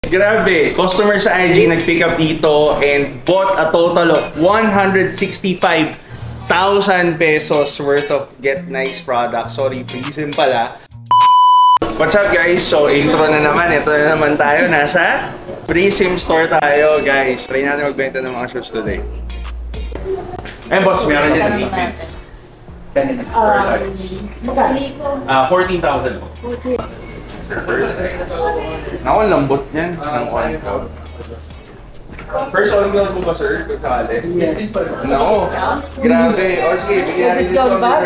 Grabe, customer sa IG nag-pick up dito and bought a total of 165,000 pesos worth of Get Nice products. Sorry, Prism pala. What's up guys? So intro na naman. Ito na naman tayo. Nasa Prism store tayo guys. Try natin magbenta ng mga shoes today. Eh boss, meron dyan ng defense. 14,000 po. Naku, lambot yan. First on-ground po ba sir? Kung sakali? Yes. No. Grabe. O sige, bigyan natin discount ba?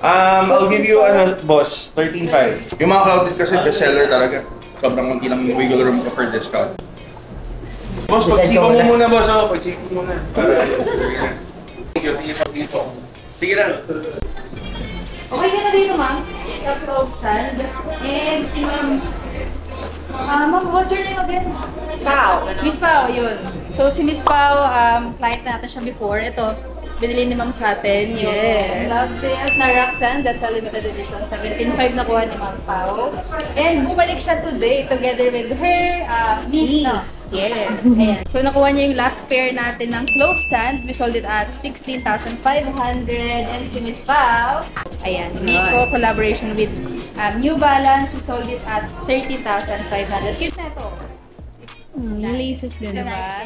I'll give you, boss, 13,500. Yung mga clouded kasi bestseller talaga. Sobrang konti lang wiggle room ko for discount. Boss, pag-siko mo muna boss. Pag-siko mo muna. Para, sige, pag-siko. Sige na. Okay ka na dito, ma'am? Sa Clove Sand. And si ma'am... ma'am, what's your name again? Pao. Miss Pao, yun. So si Miss Pao, client natin siya before. Ito, binili ni ma'am sa atin. Yung last day na Roxanne, that's a limited edition. 17,500 nakuha ni ma'am Pao. And bumalik siya today together with her niece. Yes. Ayan. So nakuha niya yung last pair natin ng Clove Sand. We sold it at 16,500. And si Miss Pao, ayan, Nico, collaboration with New Balance. We sold it at 30,500. Cute na ito. Laces din, diba?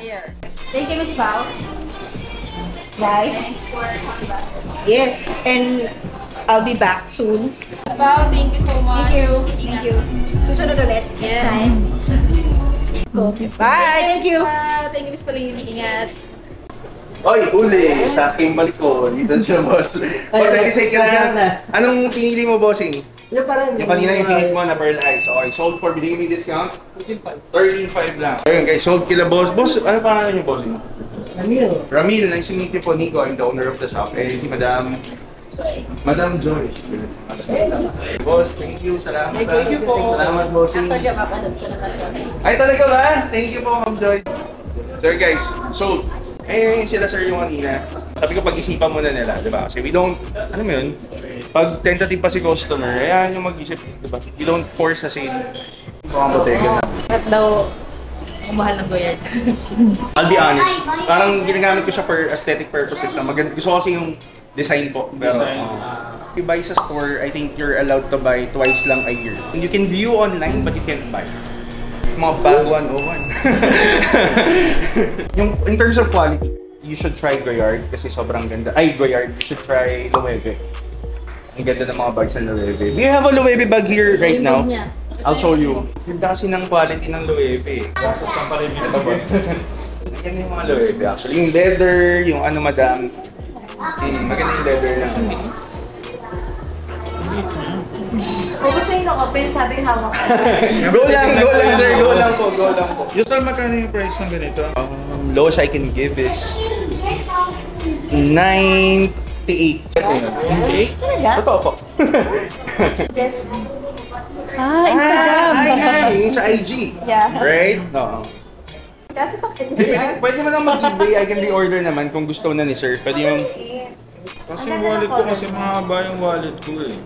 Thank you, Miss Pao. Nice. Yes, and I'll be back soon. Pao, thank you so much. Thank you. Thank you. Susunod ulit. Yes. Okay. Bye. Thank you. Thank you, Miss Pauline. Ingat. Oy, uli! Sa aking balik ko. Dito siya, boss. Boss, decide ka na. Anong pinili mo, bossing? Yung parang... Yung kanina yung pinili mo na Pearl Eyes. Okay, sold for binigay me discount? 13,500 lang. Ayun guys, sold kila boss. Boss, ano pangalan niyo, bossing? Ramil. Ramil, nice to meet you po, Nico. I'm the owner of the shop. Eh, si Madam Joy. Boss, thank you. Salamat. Thank you po. Salamat, bossing. Actually, mapanood ko na talaga. Ay, talaga ba? Thank you po, Ma'am Joy. Sir guys, sold. Eh, sila sir yung kanina. Sabi ko, pag-isipan muna nila, di ba? Kasi we don't, ano mo yun? Pag tentative pa si customer, ayan yung mag-isip, di ba? You don't force a sale. Mukhang botega na. At daw, umahal ng Goyard. I'll be honest, parang ginagamit ko siya for aesthetic purposes lang. Gusto ko kasi yung design po. Pero, if you buy sa store, I think you're allowed to buy twice lang a year. You can view online, but you can't buy. Mga bag 101. Yung, in terms of quality, you should try Goyard kasi sobrang ganda. Ay, Goyard, you should try Loewe. Ang ganda ng mga bags ng Loewe. We have a Loewe bag here right now. I'll show you. Ganda kasi ng quality ng Loewe. Gastos lang pa rin yung boss. Maganda yung mga Loewe actually. Yung leather, yung ano madam. Maganda yung leather lang. Gusto nyo ako, pero sabi hawak ka. Go lang sir, go lang po. Usual, magkano yung price ng ganito? Lowest I can give is 98. 98? Talaga? Totoo po. Yes. Instagram. Yung sa IG. Yeah. Right? No. Kasi sa kanya. Pwede mo lang mag-eBay, I can reorder naman kung gusto na ni sir. Pwede yung... Kasi yung wallet ko, kasi mahaba yung wallet ko eh.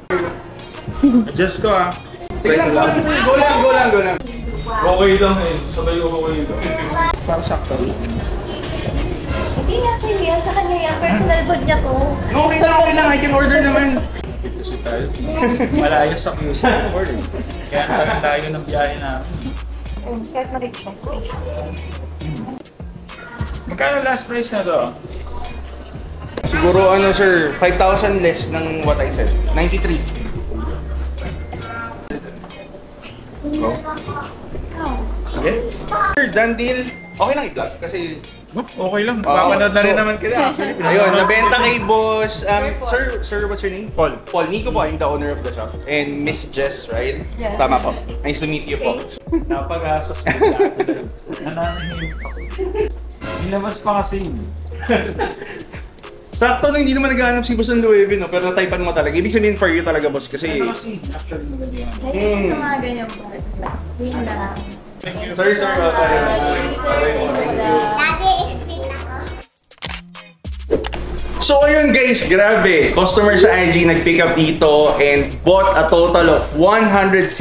Adjust ko ah. Sige lang, go lang. Okay lang eh. Sabay okay lang. Parang sakto. Hindi nga sa'yo yan. Sa kanya yan. Personal good niya to. Okay lang. I can order naman. Kasi tayo, malayo sa music board eh. Kaya ang layo ng biyahe na. Kahit ma-request. Magkano last price na to? Siguro sir, 5,000 less ng what I said. 93. Okay? Sir, done deal. Okay lang i-vlog kasi... Okay lang. Papanood na rin naman kita. Actually, Ayun, nabenta kay boss. Sir, what's your name? Paul. Nico po, I'm the owner of the shop. And Miss Jess, right? Yeah. Tama po. Nice to meet you po. Napag-asos ko lang. Nananahimik ako. Nilabas pa kasi yun. Sakto na hindi naman naghahanap si boss ng Loewe, no? Pero nataypan mo talaga. Ibig sabihin for you talaga, boss, kasi... Actually, maganda yan. Ayun sa mga ganyan po. Yun na. Sorry, sir. So ayun guys, grabe. Customer sa IG nag-pick up dito and bought a total of 165,000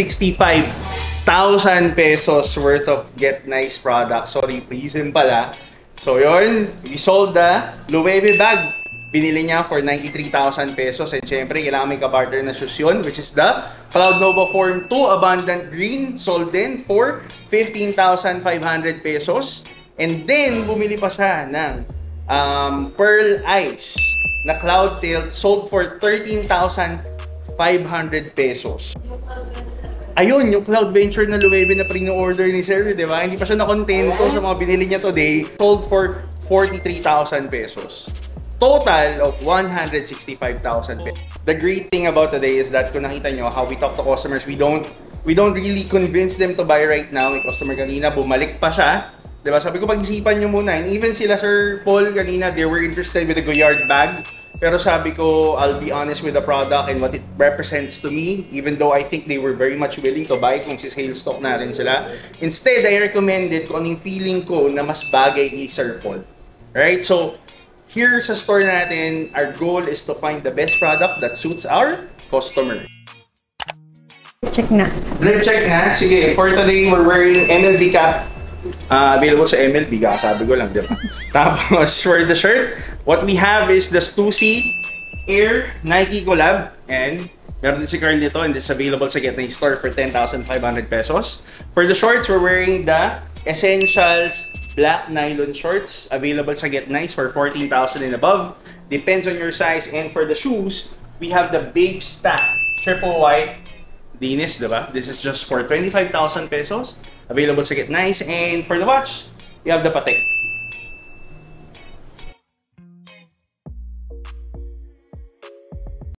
pesos worth of Get Nice products. Sorry, Prism pala. So yun, we sold the Loewe bag. Binili niya for 93,000 pesos. And syempre, kailangan may kabarter na shoes yun, which is the Cloud Nova Form 2 Abundant Green. Sold din for 15,500 pesos. And then, bumili pa siya ng Pearl Ice na Cloud Tilt. Sold for 13,500 pesos. Ayun, yung Cloud Venture na Loewe na pre-order ni Sir, di ba? Hindi pa siya nakontento sa mga binili niya today. Sold for 43,000 pesos. Total of 165,000 pesos. The great thing about today is that kung nakita nyo how we talk to customers, we don't really convince them to buy right now. May customer kanina, bumalik pa siya. Diba? Sabi ko, pag-isipan nyo muna. And even sila Sir Paul kanina, they were interested with the Goyard bag. Pero sabi ko, I'll be honest with the product and what it represents to me. Even though I think they were very much willing to buy kung si sales stock na rin sila. Instead, I recommended kung anong feeling ko na mas bagay kay Sir Paul. Right? So, here sa store natin, our goal is to find the best product that suits our customer. Check na. Let's check na. Sige, for today, we're wearing MLB cap. Available sa MLB, sabi ko lang, di ba? Tapos, for the shirt, what we have is the Stussy Air Nike collab. And meron din si Carl nito, and this is available sa Get Nice store for 10,500 pesos. For the shorts, we're wearing the Essentials Black Nylon Shorts. Available sa Get Nice for 14,000 and above. Depends on your size. And for the shoes, we have the Babe Stack Triple White Dinis, di ba? This is just for 25,000 pesos. Available sa Get Nice. And for the watch, we have the Patek